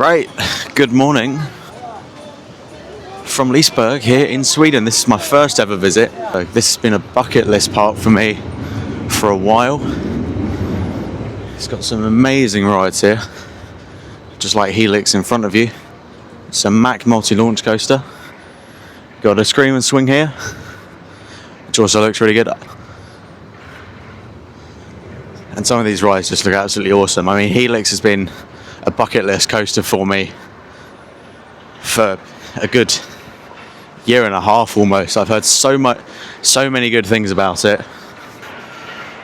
Right, good morning from Liseberg here in Sweden. This is my first ever visit. This has been a bucket list park for me for a while. It's got some amazing rides here, just like Helix in front of you. It's a Mack multi-launch coaster. Got a scream and swing here, which also looks really good. And some of these rides just look absolutely awesome. I mean, Helix has been a bucket list coaster for me for a good year and a half almost. I've heard so many good things about it.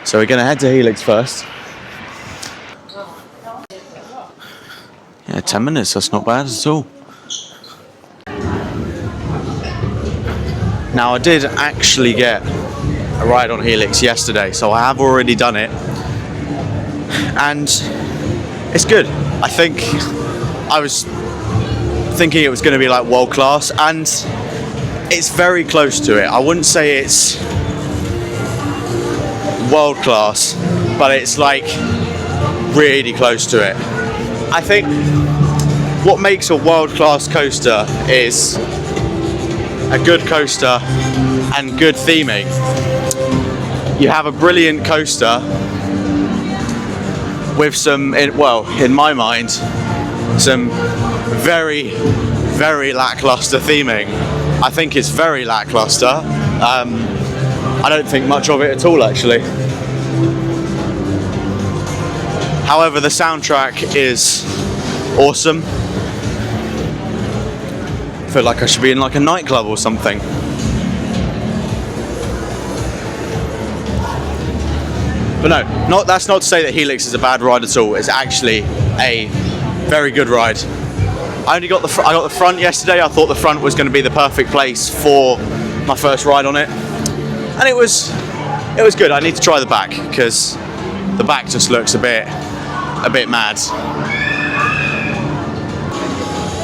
So we're going to head to Helix first. Yeah, 10 minutes, that's not bad at all. Now, I did actually get a ride on Helix yesterday, so I have already done it. And it's good. I think I was thinking it was going to be like world class, and it's very close to it. I wouldn't say it's world class, but it's like really close to it. I think what makes a world class coaster is a good coaster and good theming. You have a brilliant coaster with some, in my mind, some very, very lackluster theming. I think it's very lackluster. I don't think much of it at all, actually. However, the soundtrack is awesome. I feel like I should be in like a nightclub or something. But no, that's not to say that Helix is a bad ride at all. It's actually a very good ride. I got the front yesterday. I thought the front was going to be the perfect place for my first ride on it, and it was good. I need to try the back because the back just looks a bit mad.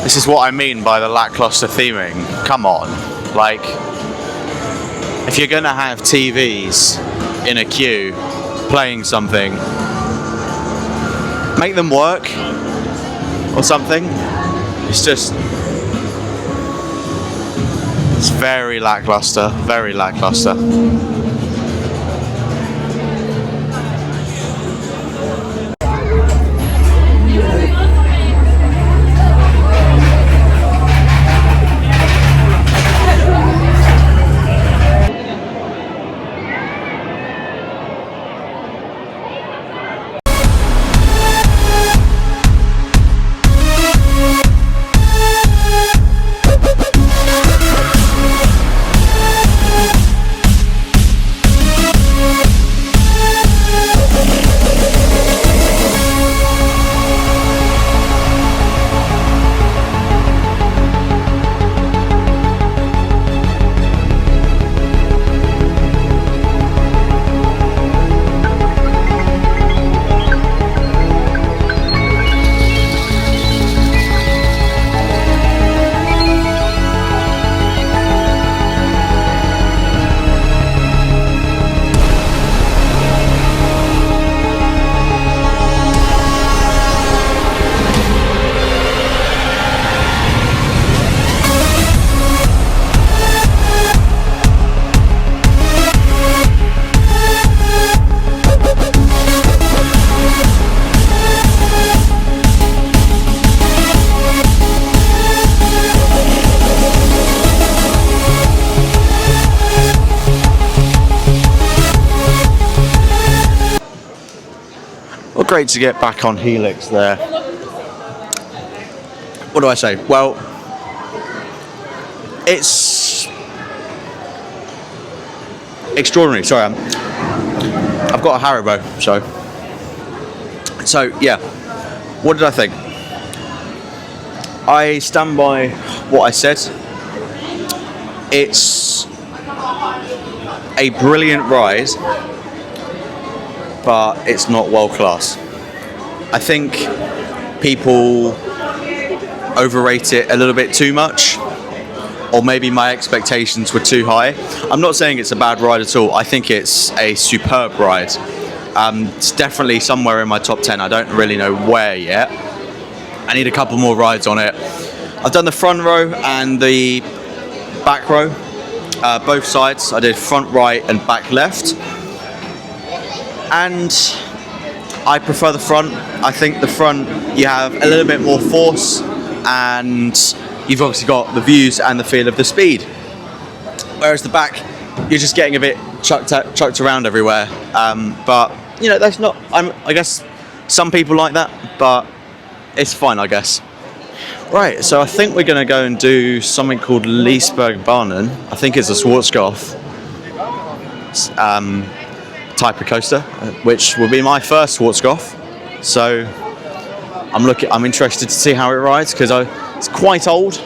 This is what I mean by the lackluster theming. Come on, like if you're going to have TVs in a queue playing something, make them work or something. It's very lackluster, very lackluster. Well, great to get back on Helix there. What do I say? Well, it's extraordinary. Sorry, I've got a Haribo, so yeah. What did I think? I stand by what I said. It's a brilliant ride, but it's not world class. I think people overrate it a little bit too much, or maybe my expectations were too high. I'm not saying it's a bad ride at all. I think it's a superb ride. It's definitely somewhere in my top 10. I don't really know where yet. I need a couple more rides on it. I've done the front row and the back row, both sides. I did front right and back left, and I prefer the front. I think the front, you have a little bit more force, and you've obviously got the views and the feel of the speed. Whereas the back, you're just getting a bit chucked around everywhere. But you know, that's not. I guess some people like that, but it's fine, I guess. Right, so I think we're going to go and do something called Liseberg. I think it's a Schwarzkopf type of coaster, which will be my first Schwarzkopf. So I'm interested to see how it rides, because it's quite old.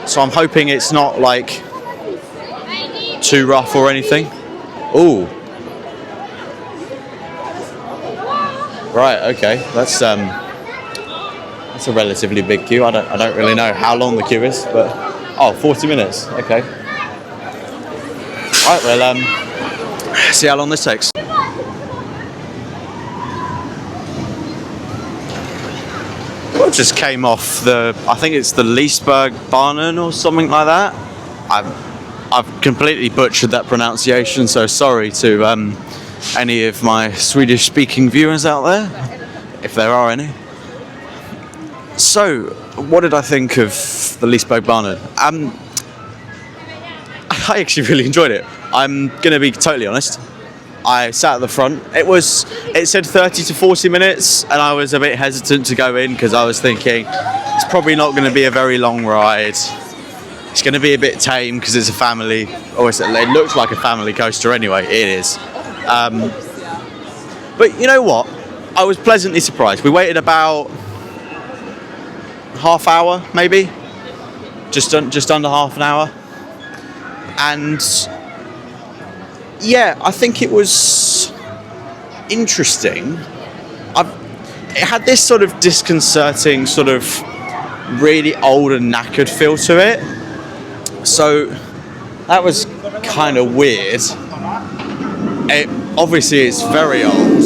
So I'm hoping it's not like too rough or anything. Ooh. Right, okay. That's a relatively big queue. I don't really know how long the queue is, but 40 minutes. Okay. Right, well, see how long this takes. Well, just came off I think it's the Liseberg or something like that. I've completely butchered that pronunciation, so sorry to any of my Swedish-speaking viewers out there, if there are any. So, what did I think of the Liseberg? I actually really enjoyed it. I'm going to be totally honest. I sat at the front. It said 30 to 40 minutes, and I was a bit hesitant to go in because I was thinking it's probably not going to be a very long ride. It's going to be a bit tame because it's a family, or it looks like a family coaster anyway. It is. But you know what? I was pleasantly surprised. We waited about half hour, maybe, just under half an hour, and yeah, I think it was interesting. It had this sort of disconcerting, sort of really old and knackered feel to it, so that was kind of weird. Obviously it's very old,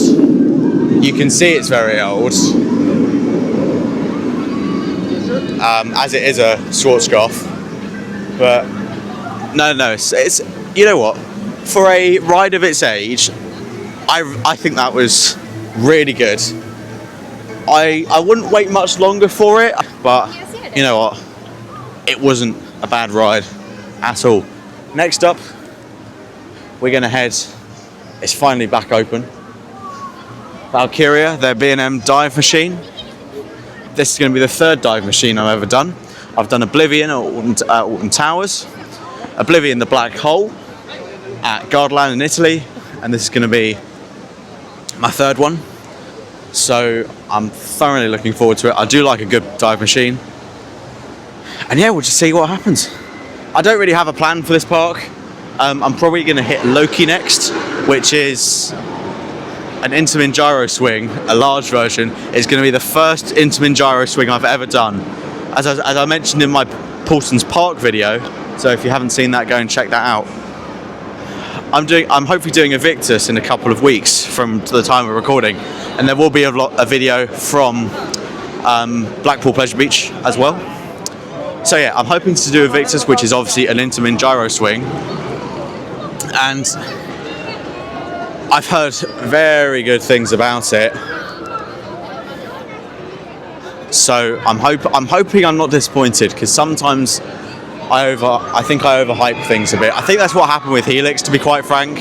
you can see it's very old, as it is a Schwarzkopf, but no, it's you know what, for a ride of its age, I think that was really good. I wouldn't wait much longer for it, but you know what, it wasn't a bad ride at all. Next up, we're gonna head, it's finally back open, Valkeria, their B&M dive machine. This is going to be the third dive machine I've ever done. I've done Oblivion at Alton Towers, Oblivion the Black Hole at Gardaland in Italy, and this is going to be my third one. So I'm thoroughly looking forward to it. I do like a good dive machine. And yeah, we'll just see what happens. I don't really have a plan for this park. I'm probably going to hit Loki next, which is an Intamin gyro swing, a large version. It's going to be the first Intamin gyro swing I've ever done. As I mentioned in my Paulson's Park video, so if you haven't seen that, go and check that out. I'm hopefully doing Invictus in a couple of weeks from the time of recording, and there will be a video from Blackpool Pleasure Beach as well. So yeah, I'm hoping to do Invictus, which is obviously an Intamin gyro swing, and I've heard very good things about it, so I'm hoping I'm not disappointed, because sometimes I think I overhype things a bit. I think that's what happened with Helix, to be quite frank.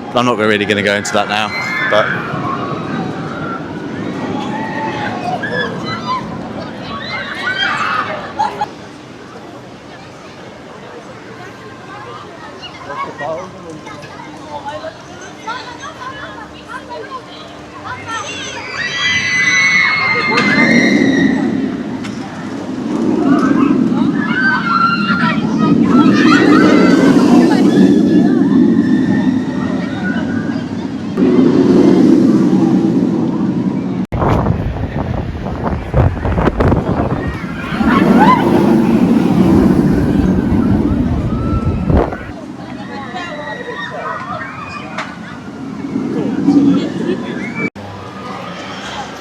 But I'm not really going to go into that now. But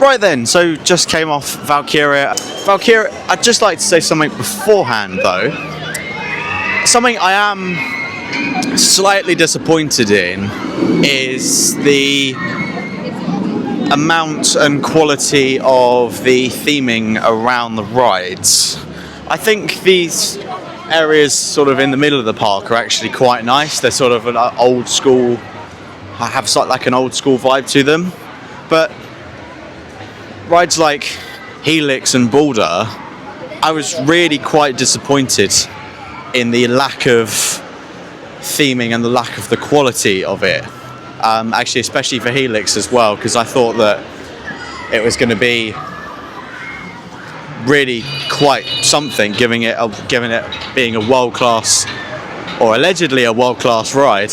Right then, so just came off Valkeria. Valkeria, I'd just like to say something beforehand though. Something I am slightly disappointed in is the amount and quality of the theming around the rides. I think these areas sort of in the middle of the park are actually quite nice. They're sort of an old school, have sort of like an old school vibe to them. But rides like Helix and Boulder, I was really quite disappointed in the lack of theming and the lack of the quality of it. Actually, especially for Helix as well, because I thought that it was going to be really quite something, given it being a world-class, or allegedly a world-class ride.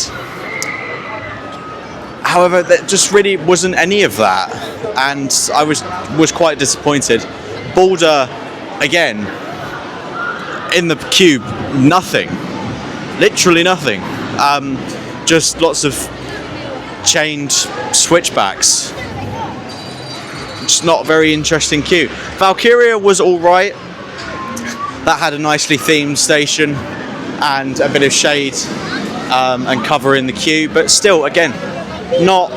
However, there just really wasn't any of that, and I was quite disappointed. Boulder, again, in the cube, nothing, literally nothing. Just lots of chained switchbacks. Just not a very interesting queue. Valkeria was all right. That had a nicely themed station and a bit of shade and cover in the queue, but still, again, not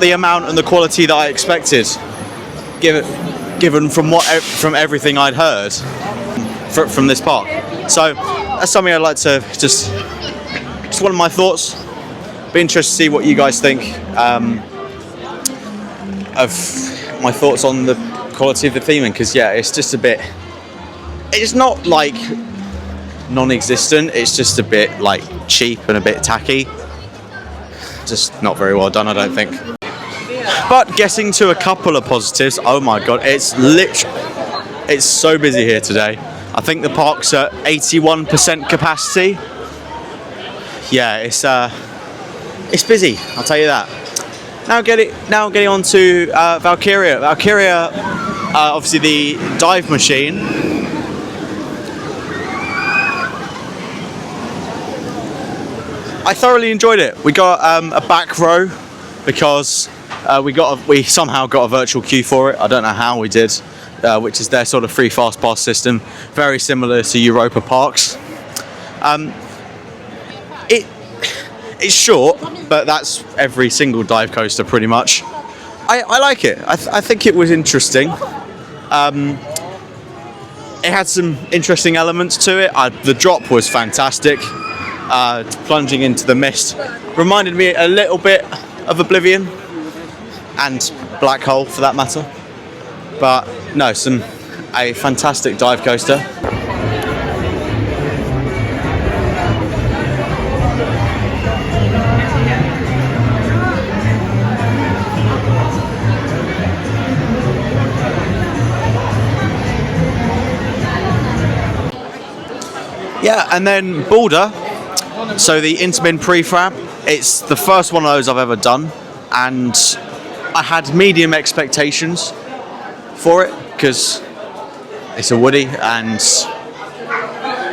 the amount and the quality that I expected, given from everything I'd heard from this park. So that's something I'd like to just one of my thoughts. Be interested to see what you guys think of my thoughts on the quality of the theming, because yeah, it's just a bit, it's not like non-existent, it's just a bit like cheap and a bit tacky. Just not very well done, I don't think. But getting to a couple of positives, oh my god, it's so busy here today. I think the park's at 81% capacity. Yeah, it's busy, I'll tell you that. Now getting on to Valkeria. Valkeria, obviously the dive machine. I thoroughly enjoyed it. We got a back row because we somehow got a virtual queue for it. I don't know how we did, which is their sort of free fast pass system, very similar to Europa Parks. It's short, but that's every single dive coaster pretty much. I like it. I think it was interesting. It had some interesting elements to it. The drop was fantastic. Plunging into the mist reminded me a little bit of Oblivion and Black Hole for that matter. But no, a fantastic dive coaster. Yeah, and then Boulder, so the Intermin prefab, it's the first one of those I've ever done, and I had medium expectations for it because it's a Woody and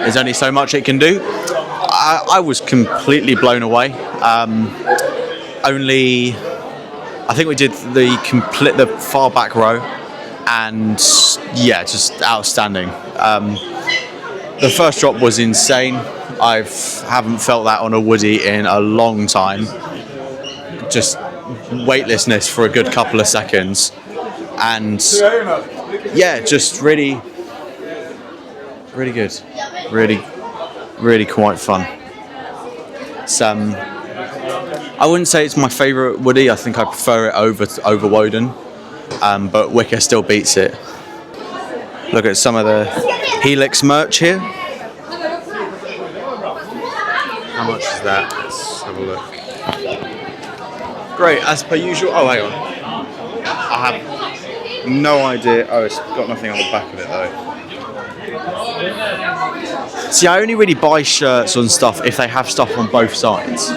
there's only so much it can do. I was completely blown away. I think we did the far back row, and yeah, just outstanding. The first drop was insane. I haven't felt that on a Woody in a long time. Just weightlessness for a good couple of seconds, and yeah, just really good, really quite fun. It's, I wouldn't say it's my favourite Woody. I think I prefer it over Woden, but Wicker still beats it. Look at some of the Helix merch here. How much is that? Let's have a look. Great, as per usual. Oh, hang on. I have no idea. Oh, it's got nothing on the back of it though. See, I only really buy shirts and stuff if they have stuff on both sides.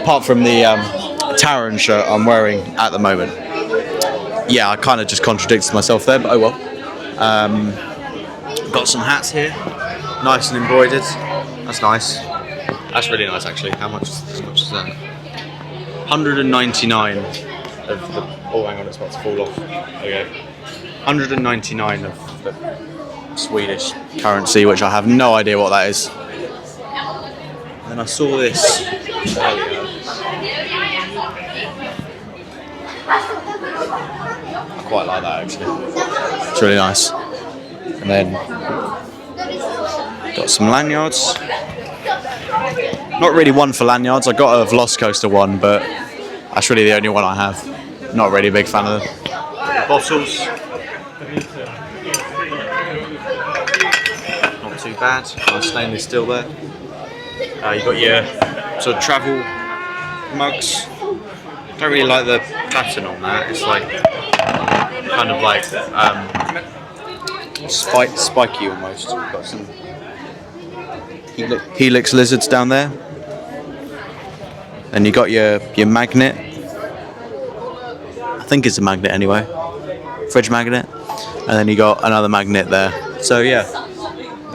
Apart from the Taran shirt I'm wearing at the moment. Yeah, I kind of just contradicted myself there, but oh well. Got some hats here, nice and embroidered. That's nice. That's really nice, actually. How much is that? 199. of the. Oh, hang on, it's about to fall off. Okay. 199 of the Swedish currency, which I have no idea what that is. And I saw this earlier. I quite like that actually. It's really nice. And then got some lanyards. Not really one for lanyards. I got a Velocicoaster one, but that's really the only one I have. Not really a big fan of them. Bottles. Not too bad. Nice stainless steel there. You got your sort of travel mugs. Don't really like the pattern on that. It's like kind of like spiky almost. Got some Helix lizards down there. And you got your magnet. I think it's a magnet anyway. Fridge magnet. And then you got another magnet there. So yeah,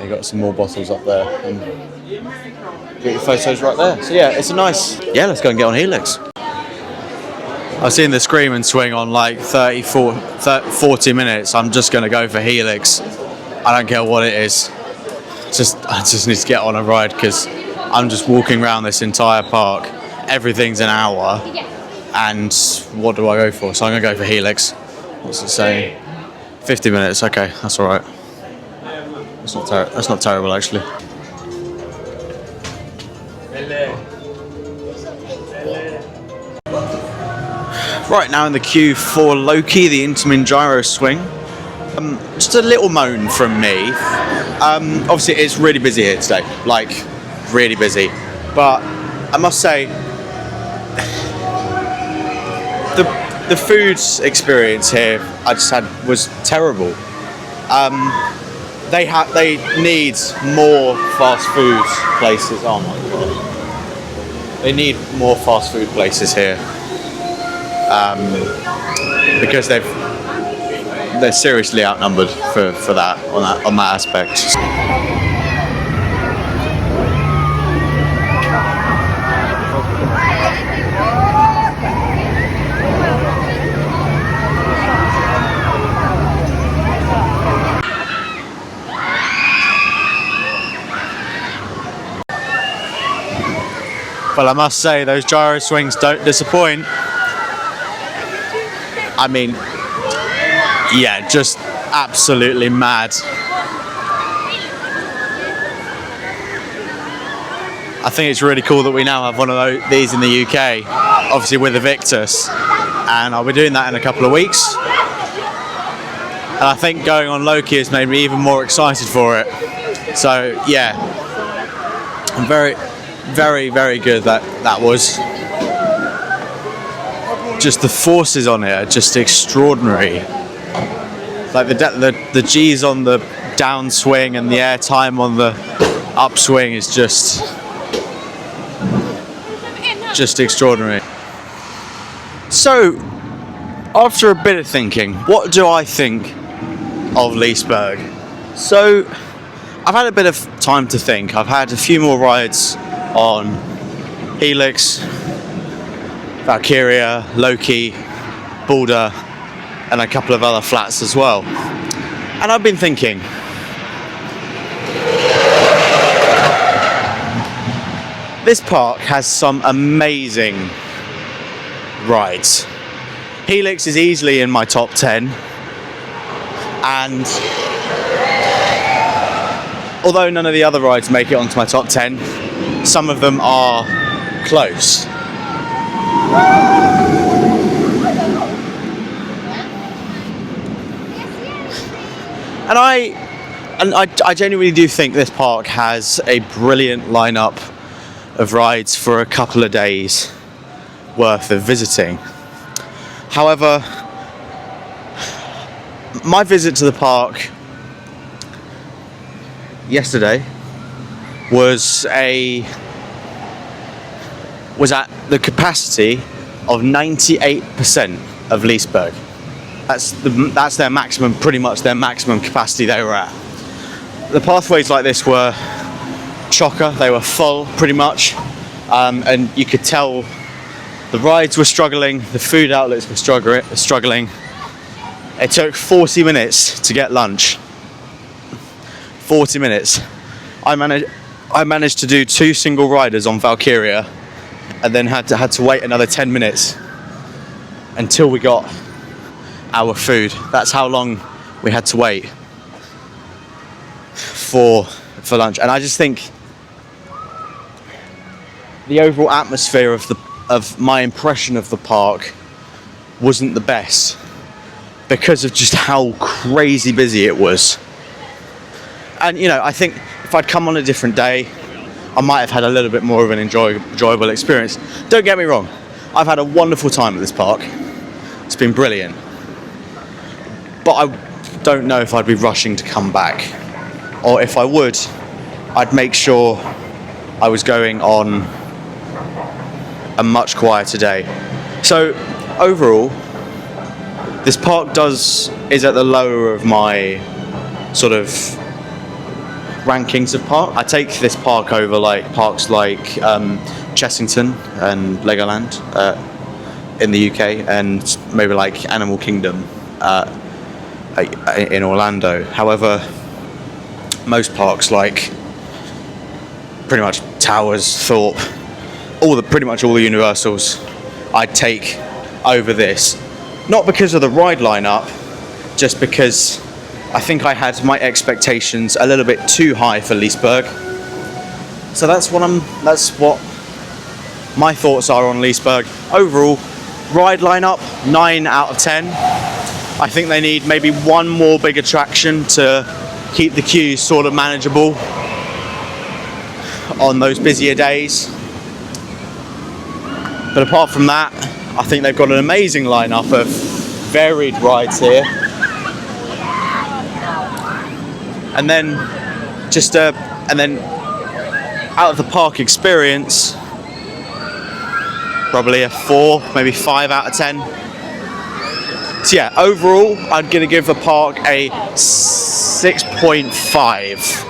you got some more bottles up there. And get your photos right there. So yeah, it's a nice. Yeah, let's go and get on Helix. I've seen the Scream and Swing on like 40 minutes. I'm just going to go for Helix. I don't care what it is. I just need to get on a ride because I'm just walking around this entire park. Everything's an hour. And what do I go for? So I'm going to go for Helix. What's it saying? 50 minutes. Okay, that's all right. That's not terrible actually. Right, now in the queue for Loki, the Intamin Gyro Swing. Just a little moan from me. Obviously, it's really busy here today, like really busy. But I must say, the food experience here I just had was terrible. They need more fast food places. Oh my god, they need more fast food places here. Because they're seriously outnumbered for that on that aspect. Well, I must say those gyro swings don't disappoint. I mean, yeah, just absolutely mad. I think it's really cool that we now have one of these in the UK, obviously with the Victus, and I'll be doing that in a couple of weeks. And I think going on Loki has made me even more excited for it. So yeah, I'm very, very, very good that was. Just the forces on it are just extraordinary. Like the G's on the downswing and the air time on the upswing is just extraordinary. So, after a bit of thinking, what do I think of Liseberg? So, I've had a bit of time to think. I've had a few more rides on Helix, Valkeria, Loki, Boulder, and a couple of other flats as well. And I've been thinking, this park has some amazing rides. Helix is easily in my top 10, and although none of the other rides make it onto my top 10, some of them are close. And I genuinely do think this park has a brilliant lineup of rides for a couple of days worth of visiting. However, my visit to the park yesterday was at the capacity of 98% of Liseberg. That's their maximum, pretty much their maximum capacity they were at. The pathways like this were chocker, they were full pretty much, and you could tell The rides were struggling, the food outlets were struggling. It took 40 minutes to get lunch. 40 minutes. I managed to do 2 single riders on Valkeria, and then had to wait another 10 minutes until we got our food. That's how long we had to wait for lunch. And I just think the overall atmosphere of my impression of the park wasn't the best because of just how crazy busy it was. And you know, I think if I'd come on a different day, I might have had a little bit more of an enjoyable experience. Don't get me wrong, I've had a wonderful time at this park. It's been brilliant. But I don't know if I'd be rushing to come back. Or if I would, I'd make sure I was going on a much quieter day. So overall, this park is at the lower of my sort of rankings of park. I take this park over like parks like Chessington and Legoland in the UK, and maybe like Animal Kingdom in Orlando. However, most parks like pretty much Towers, Thorpe, pretty much all the Universals, I'd take over this. Not because of the ride lineup, just because I think I had my expectations a little bit too high for Liseberg. So that's what my thoughts are on Liseberg. Overall, ride lineup, 9 out of 10. I think they need maybe one more big attraction to keep the queues sort of manageable on those busier days. But apart from that, I think they've got an amazing lineup of varied rides here. And then out of the park experience, probably a 4, maybe 5 out of 10. So yeah, overall, I'm gonna give the park a 6.5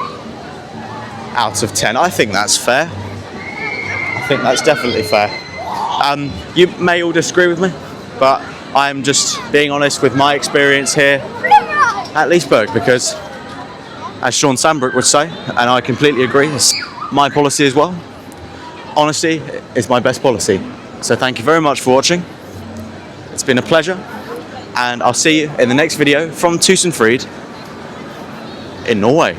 out of 10. I think that's fair. I think that's definitely fair. You may all disagree with me, but I'm just being honest with my experience here at Liseberg, because as Sean Sandbrook would say, and I completely agree, it's my policy as well. Honesty is my best policy. So thank you very much for watching. It's been a pleasure, and I'll see you in the next video from Tusenfryd in Norway.